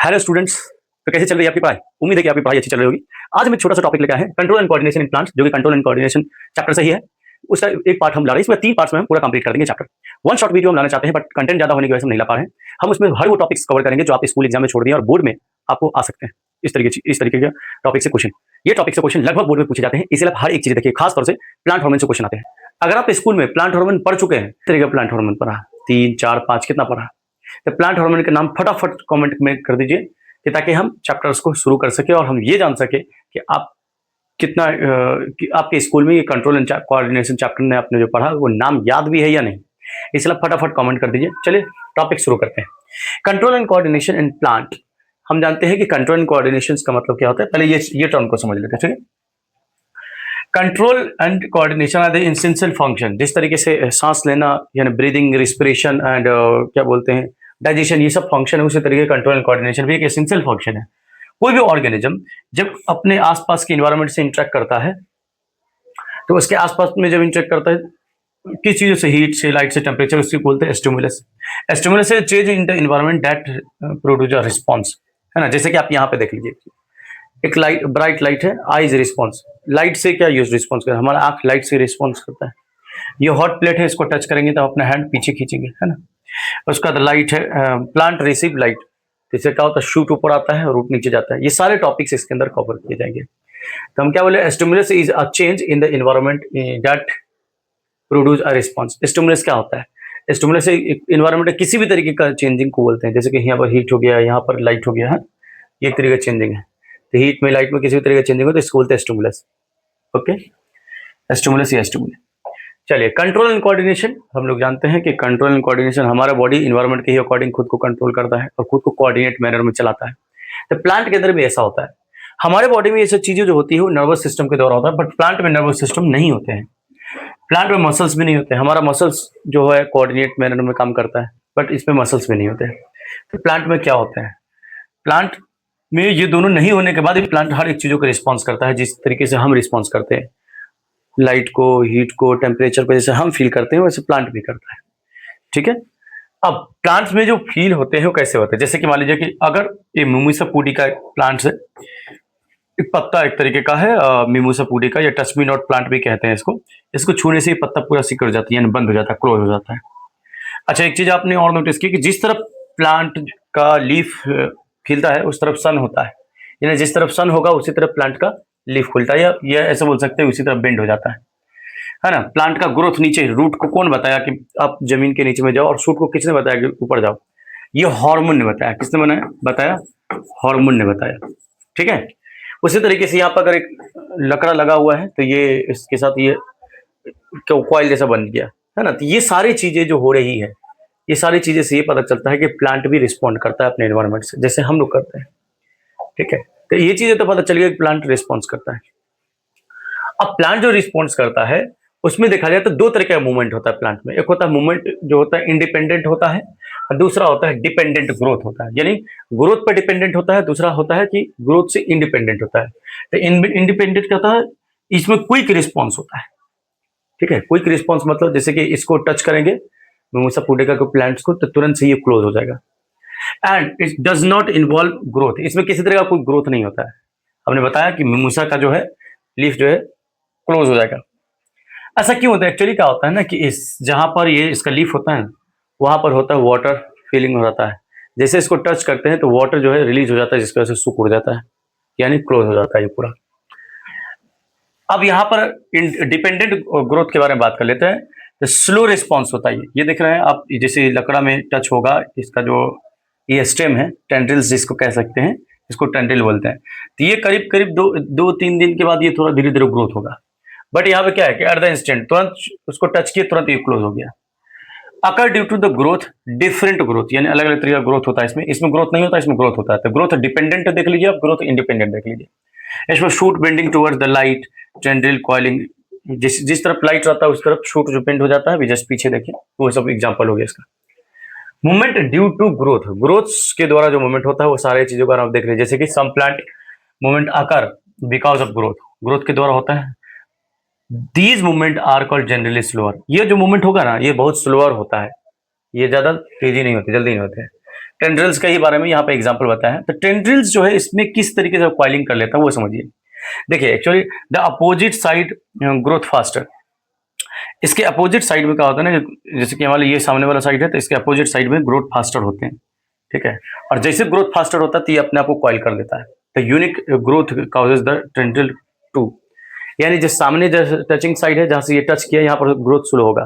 Hello students. तो कैसे चल रही है आपकी पढ़ाई? उम्मीद है कि आपकी पढ़ाई अच्छी चल रही होगी। आज हम एक छोटा सा टॉपिक लेकर आए हैं, control and coordination in plants, जो कि कंट्रोल एंड कोऑर्डिनेशन चैप्टर से ही है। उसका एक पार्ट हम ला रहे हैं, इसमें 3 पार्ट्स में हम पूरा कंप्लीट कर देंगे चैप्टर। वन शॉट वीडियो हम लाना चाहते हैं, बट कंटेंट ज्यादा होने की वजह से हम नहीं ला पा रहे हैं। हम उसमें हर वो टॉपिक्स कवर करेंगे जो आप स्कूल एग्जाम में छोड़ दिए और बोर्ड में आपको आ सकते हैं। इस तरीके के टॉपिक से क्वेश्चन, ये टॉपिक से क्वेश्चन लगभग बोर्ड में पूछे जाते हैं, इसलिए आप हर एक चीज देखिए। खास तौर से प्लांट हार्मोन से क्वेश्चन आते हैं। अगर आप स्कूल में प्लांट हार्मोन पढ़ चुके हैं, तरीके प्लांट हार्मोन पढ़ा 3 4 5 कितना पढ़ा, तो प्लांट हार्मोन के नाम फटाफट कमेंट में कर दीजिए कि ताकि हम चैप्टर्स को शुरू कर सके और हम ये जान सके कि आप कितना कि आपके स्कूल में ये कंट्रोल एंड कोऑर्डिनेशन चैप्टर ने आपने जो पढ़ा वो नाम याद भी है या नहीं। इसलिए फटाफट कमेंट कर दीजिए। चलिए टॉपिक शुरू करते हैं। Control and coordination in plant. हम जानते हैं कि कंट्रोल एंड कोऑर्डिनेशन का मतलब क्या होता है। पहले ये टर्म को समझ लेते हैं। ठीक है, control and coordination are the essential function. जिस तरीके से सांस लेना यानी ब्रीदिंग, रिस्पिरेशन एंड क्या बोलते हैं डाइजेशन, ये सब फंक्शन है, उसी तरीके कंट्रोल एंड कोऑर्डिनेशन भी एक एसेंशियल फंक्शन है। कोई भी ऑर्गेनिज्म जब अपने आसपास के एनवायरनमेंट से इंटरेक्ट करता है, तो उसके आसपास में जब इंटरेक्ट करता है किस चीजों से, हीट से, लाइट से, टेम्परेचर, उसको बोलते हैं स्टिमुलस। स्टिमुलस से change in the environment that produce a response, है ना। जैसे कि आप यहाँ पे देख लीजिए, एक लाइट, ब्राइट लाइट है, आईज रिस्पॉन्स। लाइट से क्या यूज रिस्पॉन्स कर, हमारा आंख लाइट से रिस्पॉन्स करता है। ये हॉट प्लेट है, इसको टच करेंगे तो अपना हैंड पीछे खींचेंगे, है ना। उसका बाद लाइट है, प्लांट रिसीव लाइट, इससे क्या होता है, शूट ऊपर आता है और रूट नीचे जाता है। ये सारे टॉपिक्स इसके अंदर कवर किए जाएंगे। तो हम क्या बोले, stimulus is a change in the environment that produce a response. Stimulus क्या होता है? स्टिमुलस एनवायरनमेंट में किसी भी तरीके का चेंजिंग को बोलते हैं। जैसे कि यहाँ पर हीट हो गया, यहाँ पर लाइट हो गया, है, ये एक तरीके का चेंजिंग है। तो हीट में, लाइट में किसी भी तरीके का चेंजिंग हो तो इसको बोलते हैं स्टिमुलस। ओके, स्टिमुलस या स्टिमुलस। चलिए, कंट्रोल एंड कोऑर्डिनेशन। हम लोग जानते हैं कि कंट्रोल एंड कोऑर्डिनेशन हमारा बॉडी इन्वायरमेंट के ही अकॉर्डिंग खुद को कंट्रोल करता है और खुद को कोऑर्डिनेट मैनर में चलाता है। तो प्लांट के अंदर भी ऐसा होता है। हमारे बॉडी में ये सब चीजें जो होती है वो नर्वस सिस्टम के द्वारा होता है, बट प्लांट में नर्वस सिस्टम नहीं होते हैं। प्लांट में मसल्स भी नहीं होते। हमारा मसल्स जो है कोऑर्डिनेट मैनर में काम करता है, बट इसमें मसल्स भी नहीं होते। तो प्लांट में क्या होता है, प्लांट में ये दोनों नहीं होने के बाद भी प्लांट हर एक चीजों को रिस्पॉन्स करता है, जिस तरीके से हम रिस्पॉन्स करते हैं लाइट को, हीट को, टेम्परेचर को, जैसे हम फील करते हैं वैसे प्लांट भी करता है। ठीक है, अब प्लांट्स में जो फील होते हैं वो कैसे होते हैं? जैसे कि मान लीजिए कि अगर ये मिमोसा पूडी का प्लांट है, एक पत्ता एक तरीके का है मिमोसा पूडी का, या टच मी नॉट प्लांट भी कहते हैं इसको। इसको छूने से ही पत्ता पूरा सिकुड़ जाता है, यानी बंद हो जाता है, क्लोज हो जाता है। अच्छा, एक चीज आपने और नोटिस की कि जिस तरफ प्लांट का लीफ खिलता है उस तरफ सन होता है, यानी जिस तरफ सन होगा उसी तरफ प्लांट का लीफ खुलता है, या ऐसे बोल सकते हैं उसी तरफ बेंड हो जाता है ना। प्लांट का ग्रोथ नीचे, रूट को कौन बताया कि आप जमीन के नीचे में जाओ, और शूट को किसने बताया कि ऊपर जाओ? ये हार्मोन ने बताया। किसने बताया? हार्मोन ने बताया। ठीक है, उसी तरीके से यहाँ पर अगर एक लकड़ा लगा हुआ है तो ये इसके साथ ये कॉइल जैसा बन गया, है ना। तो ये सारी चीजें जो हो रही है, ये सारी चीजें से ये पता चलता है कि प्लांट भी रिस्पॉन्ड करता है अपने एनवायरनमेंट से, जैसे हम लोग करते हैं। ठीक है, तो ये चीजें तो पता चल गई कि प्लांट रिस्पॉन्स करता है। अब प्लांट जो रिस्पॉन्स करता है उसमें देखा जाए तो 2 तरह का मूवमेंट होता है प्लांट में। एक होता है मूवमेंट जो होता है इंडिपेंडेंट होता है, और दूसरा होता है डिपेंडेंट ग्रोथ होता है, यानी ग्रोथ पर डिपेंडेंट होता है। दूसरा होता है कि ग्रोथ से इंडिपेंडेंट होता है। तो इंडिपेंडेंट क्या होता है, इसमें क्विक रिस्पॉन्स होता है। ठीक है, क्विक रिस्पॉन्स मतलब जैसे कि इसको टच करेंगे मिमोसा पुडिका के प्लांट्स को तो तुरंत से ये क्लोज हो जाएगा। And it does not involve growth, इसमें किसी तरह का कोई ग्रोथ नहीं होता है। हमने बताया कि मिमोसा का जो है लीफ जो है क्लोज हो जाएगा। ऐसा क्यों होता है? एक्चुअली क्या होता है ना कि इस जहां पर ये इसका लीफ होता है वहां पर होता है वाटर फीलिंग हो जाता है। जैसे इसको टच करते हैं तो वाटर जो है रिलीज हो जाता है, जिसकी वजह से सूख जाता है, यानी क्लोज हो जाता है ये पूरा। अब यहाँ पर डिपेंडेंट ग्रोथ के बारे में बात कर लेते हैं। तो स्लो रिस्पॉन्स होता है। ये देख रहे हैं आप, जैसे लकड़ा में टच होगा, इसका जो ये स्टेम है, टेंड्रिल्स जिसको कह सकते हैं, इसको टेंड्रिल बोलते हैं। तो ये करीब करीब 2-3 दिन के बाद ये थोड़ा धीरे धीरे ग्रोथ होगा। बट यहाँ पे क्या है कि एट द इंस्टेंट तुरंत उसको टच किए तुरंत ये क्लोज हो गया। Occur due to the growth, different growth, यानी अलग अलग तरीके का ग्रोथ होता है। इसमें ग्रोथ नहीं होता, इसमें ग्रोथ होता है। तो ग्रोथ डिपेंडेंट देख लीजिए आप, ग्रोथ इंडिपेंडेंट देख लीजिए। इसमें shoot bending towards the light, tendril coiling, जिस तरफ लाइट रहता है उस तरफ शूट जो बेंड हो जाता है। जस्ट पीछे देखिए, वो सब एग्जांपल हो गया इसका। Movement due to growth, growth के द्वारा जो मूवमेंट होता है वो सारे चीजों का आप देख लीजिए। जैसे कि some plant movement occur because of growth, growth के द्वारा होता है। These movement are called generally slower, ये जो मूवमेंट होगा ना ये बहुत स्लोअर होता है, ये ज्यादा तेजी नहीं होती, जल्दी नहीं होते हैं। टेंड्रिल्स के ही बारे में यहाँ पे एग्जांपल बताया है। तो टेंड्रिल्स जो है इसमें किस तरीके से कॉइलिंग कर लेता है वो समझिए। देखिए actually the opposite side growth faster, इसके अपोजिट साइड में क्या होता है ना, जैसे कि हमारे ये सामने वाला साइड है तो इसके अपोजिट साइड में ग्रोथ फास्टर होते हैं, ठीक है। और जैसे ग्रोथ फास्टर होता है तो ये अपने आप को कॉइल कर लेता है। तो unique growth causes the tendril to, यानी जो सामने टचिंग साइड है जहां से ये टच किया यहाँ पर ग्रोथ स्लो होगा,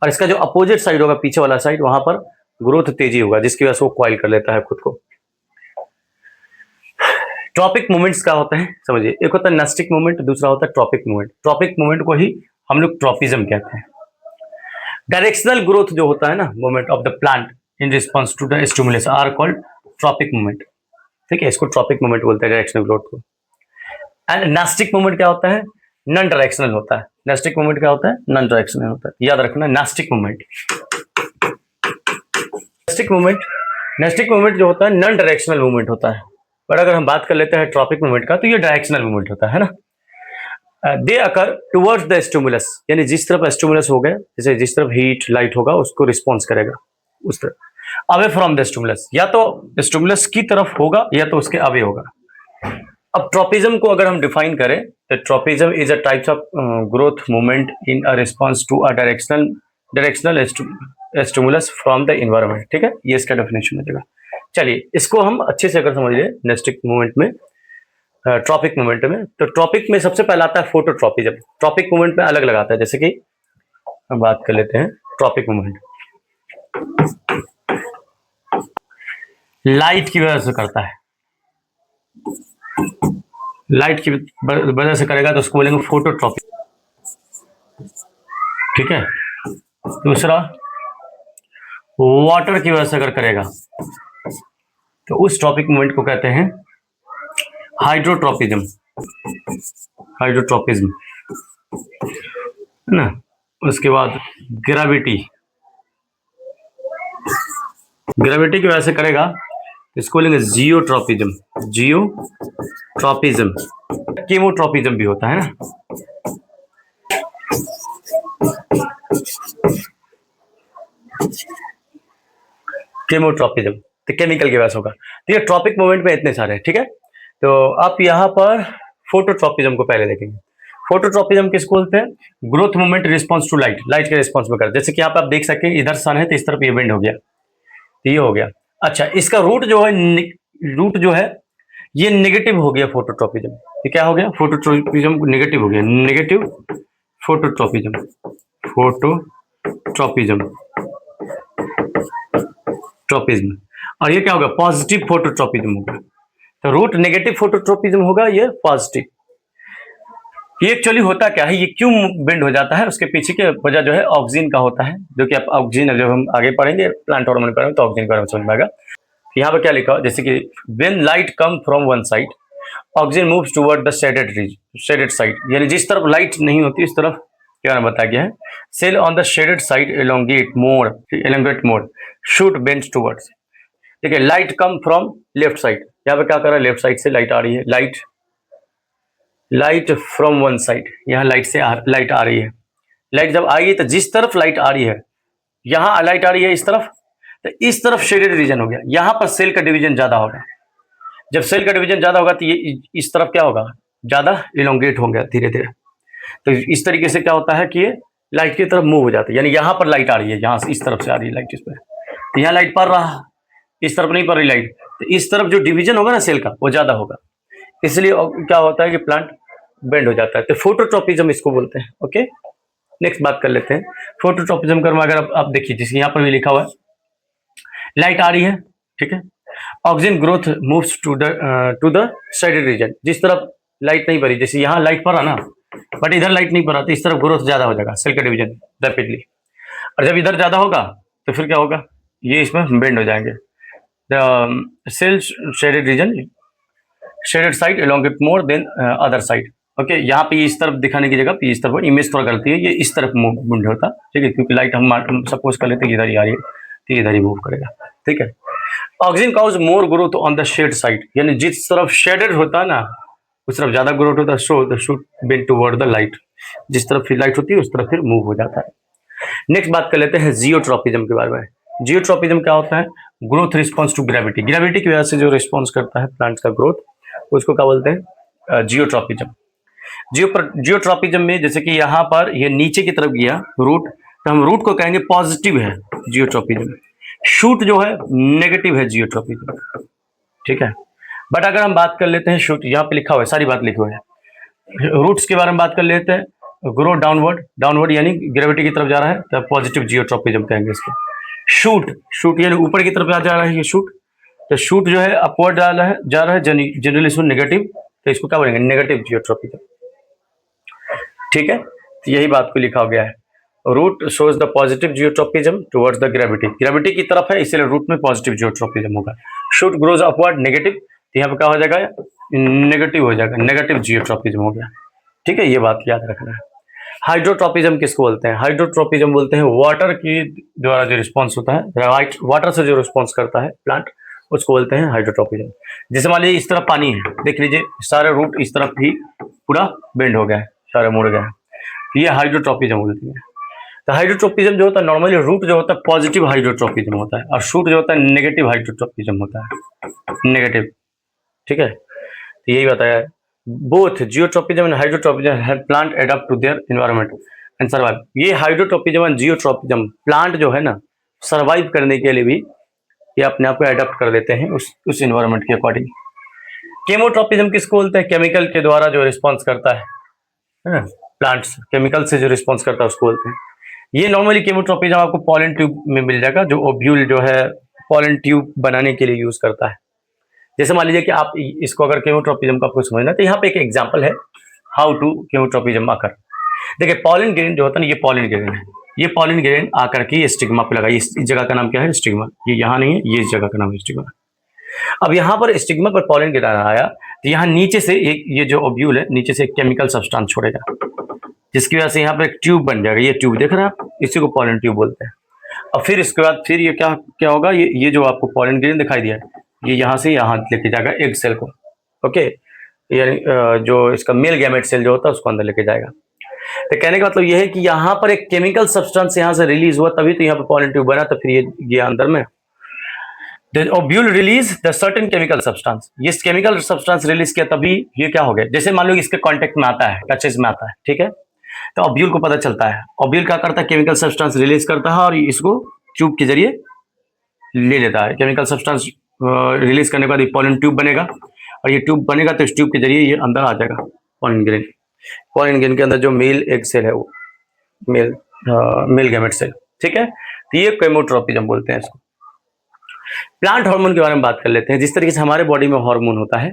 और इसका जो अपोजिट साइड होगा पीछे वाला साइड वहां पर ग्रोथ तेजी होगा, जिसकी वजह से वो कॉइल कर लेता है खुद को। ट्रॉपिक मूवमेंट्स क्या होते हैं समझिए, एक होता है नेस्टिक मूवमेंट, दूसरा होता है ट्रॉपिक मूवमेंट। ट्रॉपिक मूवमेंट को ही हम लोग ट्रॉपिज्म कहते हैं। डायरेक्शनल ग्रोथ जो होता है ना, movement of the plant in response to the stimulus are called tropic movement, ठीक है। इसको ट्रॉपिक मूवमेंट बोलते हैं डायरेक्शनल ग्रोथ को। एंड नेस्टिक मूवमेंट क्या होता है, नॉन डायरेक्शनल होता है। नेस्टिक मूवमेंट क्या होता है, नॉन डायरेक्शनल होता है, याद रखना नेस्टिक मूवमेंट। नेस्टिक मूवमेंट जो होता है नॉन डायरेक्शनल मूवमेंट होता है, पर अगर हम बात कर लेते हैं ट्रॉपिक मूवमेंट का तो ये डायरेक्शनल मूवमेंट होता है ना। दे अकर टुवर्ड्स द स्टिमुलस, यानी जिस तरफ स्टिमुलस हो गए, जैसे जिस तरफ हीट लाइट होगा उसको रिस्पॉन्स करेगा उस तरफ। अवे फ्रॉम द स्टिमुलस, या तो स्टिमुलस की तरफ होगा या तो उसके अवे होगा। अब ट्रॉपिज्म को अगर हम डिफाइन करें तो tropism is a types of growth movement in a response to a directional stimulus from the environment, ठीक है। ये इसका डेफिनेशन हो जाएगा। चलिए इसको हम अच्छे से अगर समझ लें नेस्टिक मूवमेंट में, ट्रॉपिक मूवमेंट में, तो ट्रॉपिक में सबसे पहला आता है फोटोट्रॉपिज्म। ट्रॉपिक मूवमेंट में अलग अलग आता है, जैसे कि हम बात कर लेते हैं ट्रॉपिक मूवमेंट। लाइट की वजह से करता है, लाइट की वजह से करेगा तो उसको बोलेंगे फोटोट्रॉपिक, ठीक है। दूसरा वाटर की वजह से अगर करेगा तो उस ट्रॉपिक मूवमेंट को कहते हैं हाइड्रोट्रॉपिज्म, हाइड्रोट्रॉपिज्म है ना। उसके बाद ग्रेविटी, ग्रेविटी की वजह से करेगा इसको बोलेंगे जियोट्रॉपिज्म, जियोट्रॉपिज्म। केमोट्रॉपिज्म भी होता है ना, केमोट्रॉपिज्म तो केमिकल की वजह से होगा। तो ये ट्रॉपिक मूवमेंट में इतने सारे हैं, ठीक है। तो आप यहाँ पर फोटोट्रॉपिज्म को पहले देखेंगे। फोटोट्रॉपिज्म किसको बोलते हैं, growth movement response to light, light के रिस्पॉन्स में कर, जैसे कि यहाँ पे आप देख सकते हैं इधर सन है तो इस तरफ ये बेंड हो गया, तो ये हो गया। अच्छा इसका रूट जो है ये नेगेटिव हो गया फोटोट्रॉपिज्म, ये क्या हो गया, फोटोट्रॉपिज्म नेगेटिव हो गया, नेगेटिव फोटोट्रॉपिज्म, फोटोट्रॉपिज्म, ट्रॉपिज्म। और ये क्या होगा, पॉजिटिव फोटोट्रॉपिज्म होगा। तो रूट नेगेटिव फोटोट्रॉपिज्म होगा, ये पॉजिटिव। ये एक्चुअली होता क्या है, ये क्यों बेंड हो जाता है, उसके पीछे की वजह जो है ऑक्सीजन का होता है, जो कि आप ऑक्सीजन जब हम आगे पढ़ेंगे प्लांट हार्मोन पढ़ेंगे तो ऑक्सीजन के बारे में समझ में आएगा। यहाँ पे क्या लिखा है, जैसे कि when light come from one side oxygen moves toward the shaded side, यानी जिस तरफ लाइट नहीं होती उस तरफ क्या बताया गया है, cell on the shaded side elongate more shoot bends towards. ठीक है, light come from left side, यहाँ पे क्या कर रहा है, लेफ्ट साइड से लाइट आ रही है, लाइट फ्रॉम वन साइड, यहाँ लाइट से लाइट आ रही है। लाइट जब आई है तो जिस तरफ लाइट आ रही है, यहाँ लाइट आ रही है इस तरफ, तो इस तरफ शेडेड रीजन हो गया, यहाँ पर सेल का डिवीजन ज्यादा होगा। जब सेल का डिवीजन ज्यादा होगा तो ये इस तरफ क्या होगा, ज्यादा इलोंगेट हो गया धीरे धीरे। तो इस तरीके से क्या होता है कि ये लाइट की तरफ मूव हो जाता है, यानी यहाँ पर लाइट आ रही है, यहाँ से इस तरफ से आ रही है लाइट इस पर, तो यहाँ लाइट पड़ रहा, इस तरफ नहीं पड़ रही लाइट, तो इस तरफ जो डिवीजन होगा ना सेल का वो ज्यादा होगा, इसलिए क्या होता है कि प्लांट बेंड हो जाता है। तो फोटोट्रॉपिज्म इसको बोलते हैं। ओके, नेक्स्ट बात कर लेते हैं फोटोट्रॉपिज्म का। अगर आप देखिए जिसके यहाँ पर भी लिखा हुआ है, लाइट आ रही है, ठीक है, oxygen growth moves to the shaded region, जिस तरफ लाइट नहीं पड़ी, जैसे यहाँ लाइट पड़ा ना बट इधर लाइट नहीं पड़ा, तो इस तरफ ग्रोथ ज्यादा हो जाएगा, सेल का डिवीजन रैपिडली। और जब इधर ज्यादा होगा तो फिर क्या होगा, ये इसमें बेंड हो जाएंगे। Cell shaded region, shaded side elongate more than other side. Okay, यहाँ पे इस तरफ दिखाने की जगह पे इस तरफ इमेज थोड़ा गलती है, ये इस तरफ मूव होता, ठीक है, क्योंकि लाइट हम सपोज कर लेते हैं इधर ही आ रही है तो इधर ही मूव करेगा, ठीक है। Oxygen cause more growth on the shade side, यानी जिस तरफ शेडेड होता है ना उस तरफ ज्यादा ग्रोथ होता है, so the shoot bend toward the light, जिस तरफ फिर लाइट होती है उस तरफ फिर मूव हो जाता है। नेक्स्ट बात कर लेते हैं जियोट्रॉपिज्म के बारे में। जियोट्रॉपिज्म क्या होता है, growth response to gravity, gravity की वजह से जो रिस्पॉन्स करता है प्लांट्स का ग्रोथ, उसको क्या बोलते हैं? जियोट्रॉपिज्म। जियोट्रॉपिज्म में जैसे कि यहाँ पर ये नीचे की तरफ गया रूट, तो हम रूट को कहेंगे पॉजिटिव है जियोट्रॉपिज्म, शूट जो है नेगेटिव है जियोट्रॉपिज्म, ठीक है। बट अगर हम बात कर लेते हैं शूट, यहाँ पे लिखा हुआ है, सारी बात लिखी हुई है, रूट्स के बारे में बात कर लेते हैं, ग्रो डाउनवर्ड, डाउनवर्ड यानी ग्रेविटी की तरफ जा रहा है तो पॉजिटिव जियोट्रॉपिज्म कहेंगे इसको। शूट, शूट यानी ऊपर की तरफ जा रहा है ये शूट, तो शूट जो है अपवर्ड जा रहा है जनरली इसको नेगेटिव, तो इसको क्या बोलेंगे? नेगेटिव जियोट्रॉपिज्म, ठीक है। तो यही बात को लिखा गया है, root shows the positive geotropism towards the gravity, gravity की तरफ है इसलिए रूट में पॉजिटिव जियोट्रॉपिज्म होगा। शूट ग्रोज अपवर्ड नेगेटिव, तो यहाँ पे क्या हो जाएगा? नेगेटिव हो जाएगा, नेगेटिव जियोट्रॉपिज्म हो गया, ठीक है। ये बात याद रखना है। हाइड्रोट्रॉपिज्म किसको बोलते हैं? हाइड्रोट्रॉपिज्म बोलते हैं वाटर की द्वारा जो रिस्पॉन्स होता है, वाटर से जो रिस्पॉन्स करता है प्लांट, उसको बोलते हैं हाइड्रोट्रॉपिज्म। जैसे मान लीजिए इस तरफ पानी है, देख लीजिए सारे रूट इस तरफ भी पूरा बेंड हो गया है, सारे मुड़ गए हैं, ये हाइड्रोट्रॉपिज्म बोलती है। तो हाइड्रोट्रॉपिज्म जो होता है नॉर्मली रूट जो होता है पॉजिटिव हाइड्रोट्रॉपिज्म होता है, और शूट जो होता है नेगेटिव हाइड्रोट्रॉपिज्म होता है, नेगेटिव, ठीक है। तो यही बताया, both geotropism and hydrotropism help plant adapt to their environment and survive. ये हाइड्रोट्रॉपिज्म एंड जियोट्रॉपिज्म प्लांट जो है ना, सर्वाइव करने के लिए भी ये अपने आप को एडप्ट कर लेते हैं उस एनवायरनमेंट के अकॉर्डिंग। केमोट्रॉपिज्म किसको बोलते हैं? केमिकल के द्वारा जो रिस्पॉन्स करता है प्लांट्स, केमिकल से जो रिस्पॉन्स करता है उसको बोलते हैं। ये नॉर्मली केमोट्रॉपिज्म आपको पॉलन ट्यूब में मिल जाएगा, जो ओव्यूल जो है पॉलन ट्यूब बनाने के लिए यूज करता है। जैसे मान लीजिए कि आप इसको अगर केमोट्रॉपिज्म का आपको समझना, तो यहाँ पे एक एग्जांपल है हाउ टू केमोट्रॉपिज्म आकर। देखिए पॉलन ग्रेन जो होता है ना, ये पॉलन ग्रेन है, ये पॉलन ग्रेन आकर के ये स्टिग्मा पे लगा, इस जगह का नाम क्या है? स्टिग्मा। ये यहाँ नहीं है, ये इस जगह का नाम है स्टिग्मा। अब यहाँ पर स्टिग्मा पर पॉलन ग्रेन आया, तो यहाँ नीचे से एक ये जो ओव्यूल है नीचे से एक केमिकल सब्सटेंस छोड़ेगा, जिसकी वजह से यहाँ पर एक ट्यूब बन जाएगा। ये ट्यूब देख रहे हैं आप, इसी को पॉलन ट्यूब बोलते हैं। और फिर इसके बाद फिर ये क्या होगा? ये जो आपको पॉलन ग्रेन दिखाई दिया, ये यहाँ से यहाँ लेके जाएगा एग सेल को, ओके, यानी जो इसका मेल गैमेट सेल जो होता है उसको अंदर लेके जाएगा। तो कहने का मतलब ये है कि यहाँ पर एक केमिकल सब्सटेंस यहाँ से रिलीज हुआ, तभी तो यहाँ पर पॉलन ट्यूब बना, तो फिर ये गया अंदर में। The ovule release the certain chemical substance, ये केमिकल सब्सटेंस रिलीज किया तभी ये क्या हो गया? जैसे मान लो इसके कांटेक्ट में आता है, टचेस में आता है, ठीक है, तो ओव्यूल को पता चलता है, ओव्यूल क्या करता है? केमिकल सब्सटेंस रिलीज करता है और इसको ट्यूब के जरिए ले लेता है। केमिकल सब्सटेंस रिलीज करने के बाद पॉलन ट्यूब बनेगा, और ये ट्यूब बनेगा तो इस ट्यूब के जरिए ये अंदर आ जाएगा पॉलन ग्रेन। पॉलन ग्रेन के अंदर जो मेल एग सेल है वो मेल गैमेट सेल, ठीक है। तो ये केमोट्रॉपिज्म बोलते हैं इसको। प्लांट हार्मोन के बारे में बात कर लेते हैं। जिस तरीके से हमारे बॉडी में हार्मोन होता है,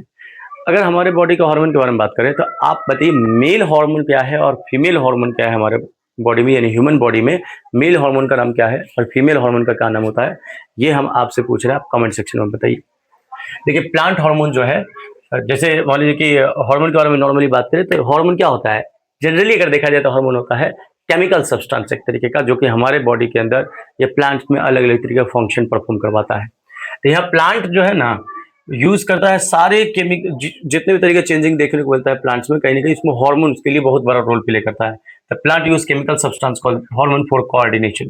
अगर हमारे बॉडी के हार्मोन के बारे में बात करें तो आप बताइए मेल हार्मोन क्या है और फीमेल हार्मोन क्या है हमारे बॉडी में, यानी ह्यूमन बॉडी में मेल हार्मोन का नाम क्या है और फीमेल हार्मोन का क्या नाम होता है, ये हम आपसे पूछ रहे हैं, आप कमेंट सेक्शन में बताइए। देखिए प्लांट हार्मोन जो है, जैसे मान लीजिए कि हार्मोन के बारे में नॉर्मली बात करें तो हार्मोन क्या होता है? जनरली अगर देखा जाए तो हार्मोन होता है केमिकल सब्सटेंस एक तरीके का, जो कि हमारे बॉडी के अंदर ये प्लांट्स में अलग अलग तरीके का फंक्शन परफॉर्म करवाता है। तो यह प्लांट जो है ना यूज करता है सारे केमिकल, जितने भी तरीके चेंजिंग देखने को मिलता है प्लांट्स में, कहीं ना कहीं इसमें हार्मोन के लिए बहुत बड़ा रोल प्ले करता है। The plant use chemical substance called hormone for coordination.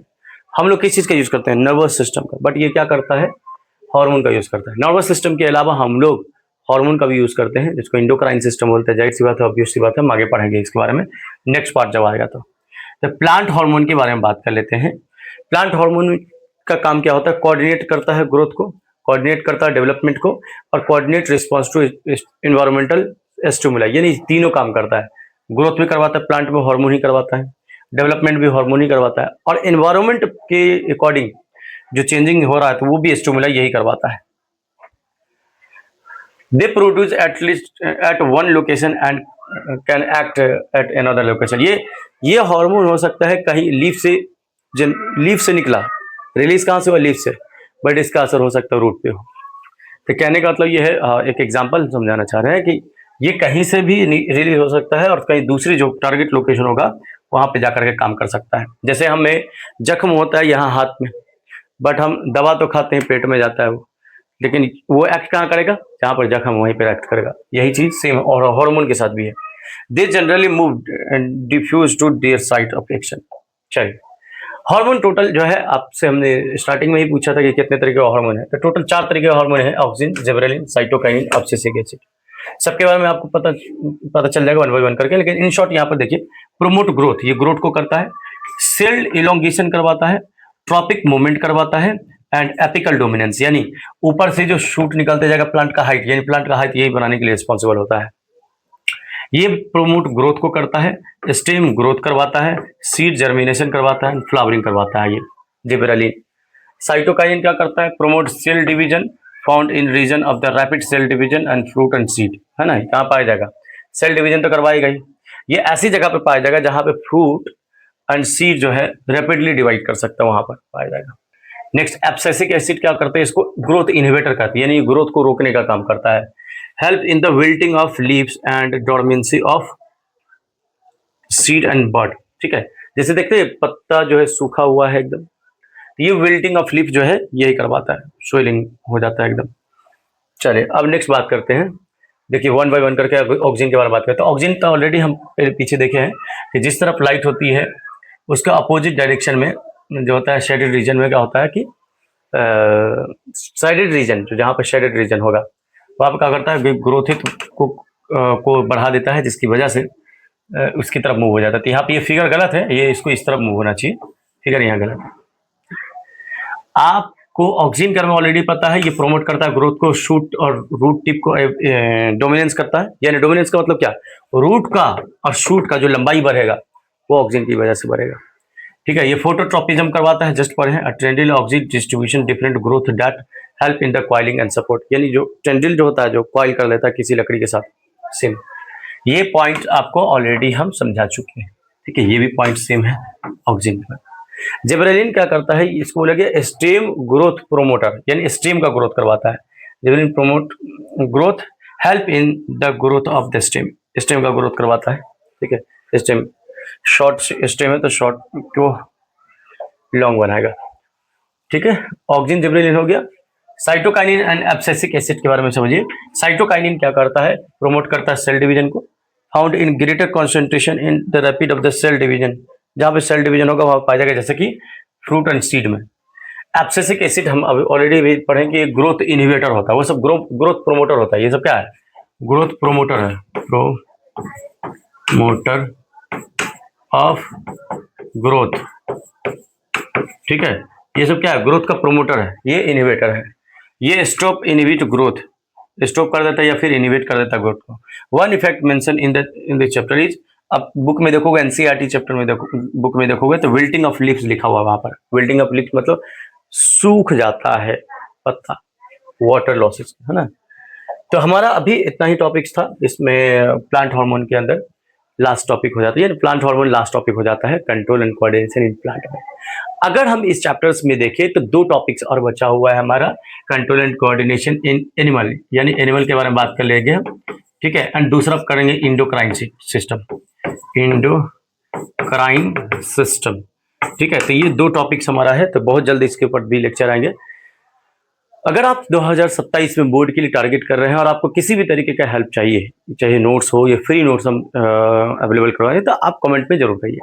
हम लोग किस चीज का यूज करते हैं? नर्वस सिस्टम का, बट ये क्या करता है? हार्मोन का यूज करता है। नर्वस सिस्टम के अलावा हम लोग हार्मोन का भी यूज करते हैं, जिसको इंडोक्राइन सिस्टम बोलते हैं। जाहिर सी बात है, ऑब्वियस सी बात है, हम आगे पढ़ेंगे इसके बारे में नेक्स्ट पार्ट जब आएगा। तो प्लांट हार्मोन के बारे में बात कर लेते हैं। प्लांट हार्मोन का काम क्या होता है? कोऑर्डिनेट करता है ग्रोथ को, कोऑर्डिनेट करता है डेवलपमेंट को, और कोऑर्डिनेट रिस्पॉन्स टू एनवायरमेंटल स्टिमुला, यानी तीनों काम करता है। ग्रोथ भी करवाता है प्लांट में, हार्मोन ही करवाता है, डेवलपमेंट भी हार्मोन ही करवाता है, और एनवायरमेंट के अकॉर्डिंग जो चेंजिंग हो रहा है तो वो भी स्टिमुला यही करवाता है। They produce at least at one location and can act at another location. ये हार्मोन हो सकता है कहीं लीफ से निकला, रिलीज कहाँ से हुआ? लीफ से, बट इसका असर हो सकता है रूट पे हो। तो कहने का मतलब ये है, एक एग्जांपल समझाना चाह रहे हैं कि ये कहीं से भी रिलीज हो सकता है और कहीं दूसरी जो टारगेट लोकेशन होगा वहां पे जाकर के काम कर सकता है। जैसे हमें जख्म होता है यहाँ हाथ में, बट हम दवा तो खाते हैं, पेट में जाता है वो, लेकिन वो एक्ट कहाँ करेगा? जहाँ पर जख्म वहीं पर एक्ट करेगा। यही चीज सेम और हार्मोन के साथ भी है। They generally move and diffuse to their site of action. चलिए हार्मोन टोटल जो है आपसे हमने स्टार्टिंग में ही पूछा था कि कितने तरीके का हार्मोन है, तो टोटल 4 तरीके का हार्मोन है, auxin, gibberellin, cytokinin, abscisic acid. सबके बारे में आपको पता चल जाएगा वन बाय वन करके, लेकिन इन शॉर्ट यहाँ पर देखिए, प्रोमोट ग्रोथ, ये ग्रोथ को करता है, सेल इलोंगेशन करवाता है, ट्रॉपिक मूवमेंट करवाता है, एंड एपिकल डोमिनेंस, यानी ऊपर से जो शूट निकलते जाएगा प्लांट का हाइट, यानी प्लांट का हाइट यही बनाने के लिए रिस्पॉन्सिबल होता है। ये प्रोमोट ग्रोथ को करता है, स्टेम ग्रोथ करवाता है, सीड जर्मिनेशन करवाता है, फ्लावरिंग करवाता है ये जिबरेलिन। साइटोकाइन क्या करता है, promote cell division found in region of the rapid cell division and fruit and seed, है ना, कहाँ पाया जाएगा, सेल डिवीजन तो करवाएगा ही, ये ऐसी जगह पे पाया जाएगा जहां पे फ्रूट एंड सीड जो है रैपिडली डिवाइड कर सकता है, वहां पर पाया जाएगा। नेक्स्ट एब्सिसिक एसिड क्या करते हैं, इसको ग्रोथ इनहिबिटर करती है, यानी ग्रोथ को रोकने का काम करता है। Help in the wilting of leaves and dormancy of seed and bud, ठीक है, जैसे देखते हैं पत्ता जो है सूखा हुआ है एकदम, ये विल्टिंग ऑफ लीफ जो है यही करवाता है, स्वेलिंग हो जाता है एकदम। चलिए अब नेक्स्ट बात करते हैं, देखिए वन बाय वन करके ऑक्सीजन के बारे में बात करते हैं। ऑक्सीजन तो ऑलरेडी हम पीछे देखे हैं कि जिस तरफ लाइट होती है उसका अपोजिट डायरेक्शन में जो होता है शेडेड रीजन में क्या होता है कि साइडेड रीजन, जो जहाँ पर शेडेड रीजन होगा वहाँ पर क्या करता है, ग्रोथित को बढ़ा देता है, जिसकी वजह से उसकी तरफ मूव हो जाता है। तो यहाँ पे ये फिगर गलत है, ये इसको इस तरफ मूव होना चाहिए, फिगर यहाँ गलत है। आपको ऑक्सीजन के बारे में ऑलरेडी पता है, ये प्रोमोट करता है ग्रोथ को, शूट और रूट टिप को डोमिनेंस करता है, यानी डोमिनेंस का मतलब क्या, रूट का और शूट का जो लंबाई बढ़ेगा वो ऑक्सीजन की वजह से बढ़ेगा, ठीक है। ये फोटोट्रोपिज्म करवाता है, जस्ट पढ़े हैं, tendril oxygen distribution different growth that help in the coiling and support, यानी जो टेंडिल जो होता है जो कॉइल कर लेता है किसी लकड़ी के साथ, सेम ये पॉइंट आपको ऑलरेडी हम समझा चुके हैं, ठीक है, ये भी पॉइंट सेम है ऑक्सीजन में। जिबरेलिन क्या करता है, इसको बोलेंगे स्टेम ग्रोथ प्रोमोटर, यानी स्टेम का ग्रोथ करवाता है। Gibberellin promote growth, help in the growth of the stem, stem का ग्रोथ करवाता है, ठीक है। स्टेम शॉर्ट स्टेम है तो शॉर्ट को लॉन्ग बनाएगा, ठीक है। ऑक्सीजन जिबरेलिन हो गया। साइटोकाइनिन एंड एब्सिसिक एसिड के बारे में समझिए। साइटोकाइनिन क्या करता है, प्रोमोट करता है सेल डिवीजन को, found in greater concentration in the rapid of the cell division, जहां पे सेल डिवीजन होगा वहां पाया जाएगा, जैसे कि फ्रूट एंड सीड में। एब्सिसिक एसिड हम अभी ऑलरेडी भी पढ़े कि ग्रोथ इनहिबिटर होता है, वो सब ग्रोथ प्रोमोटर होता है, ये सब क्या है, ग्रोथ प्रोमोटर है, प्रोमोटर ऑफ ग्रोथ, ठीक है। ये सब क्या है, ग्रोथ का प्रोमोटर है, ये इनहिबिटर है, ये स्टॉप इनहिबिट ग्रोथ, स्टॉप कर देता है या फिर इनहिबिट कर देता है ग्रोथ को। One effect mention in the chapter is, अब बुक में देखोगे, एनसीईआरटी चैप्टर में बुक में देखोगे तो विल्टिंग ऑफ लीव्स लिखा हुआ वहां पर, विल्टिंग ऑफ लीव्स मतलब सूख जाता है पत्ता, वाटर लॉसेस, है ना। तो हमारा अभी इतना ही टॉपिक्स था इसमें, प्लांट हार्मोन के अंदर लास्ट टॉपिक हो जाता है, प्लांट हार्मोन लास्ट टॉपिक हो जाता है, control and coordination in plant में। अगर हम इस चैप्टर्स में देखें तो 2 टॉपिक्स और बचा हुआ है हमारा, control and coordination in animal, यानी एनिमल के बारे में बात कर लेंगे हम, ठीक है, एंड दूसरा करेंगे इंडोक्राइन सिस्टम, इंडोक्राइन सिस्टम, ठीक है। तो ये 2 टॉपिक्स हमारा है, तो बहुत जल्दी इसके ऊपर भी लेक्चर आएंगे। अगर आप 2027 में बोर्ड के लिए टारगेट कर रहे हैं और आपको किसी भी तरीके का हेल्प चाहिए, चाहे नोट्स हो या फ्री नोट्स हम अवेलेबल करवाएं, तो आप कमेंट में जरूर करिए।